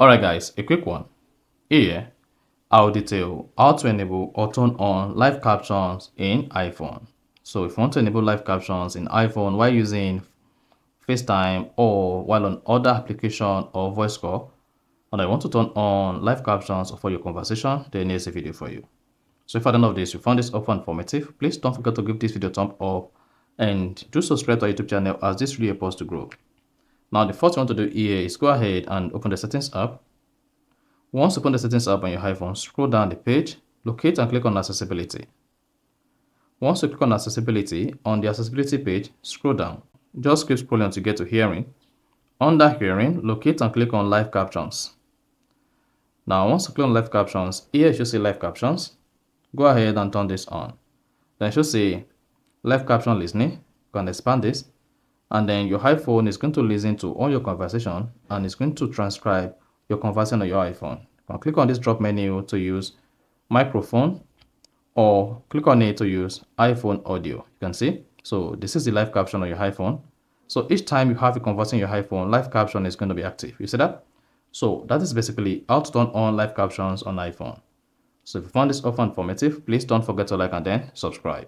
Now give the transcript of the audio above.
Alright guys, a quick one. Here, I'll detail how to enable or turn on live captions in iPhone. So if you want to enable live captions in iPhone while using FaceTime or while on other application or voice call, and I want to turn on live captions for your conversation, then here's a video for you. So if at the end of this you found this offer informative, please don't forget to give this video a thumb up and do subscribe to our YouTube channel as this really helps us to grow. Now the first thing you want to do here is go ahead and open the settings app. Once you open the settings app on your iPhone, scroll down the page, locate and click on accessibility. Once you click on accessibility, on the accessibility page, scroll down. Just keep scrolling until you get to hearing. Under hearing, locate and click on live captions. Now once you click on live captions, here it should say live captions. Go ahead and turn this on. Then it should say live caption listening. You can expand this. And then your iPhone is going to listen to all your conversation and it's going to transcribe your conversation on your iPhone. You can click on this drop menu to use microphone or click on it to use iPhone audio. You can see. So this is the live caption on your iPhone. So each time you have a conversation on your iPhone, live caption is going to be active. You see that? So that is basically how to turn on live captions on iPhone. So if you found this offer informative, please don't forget to like and then subscribe.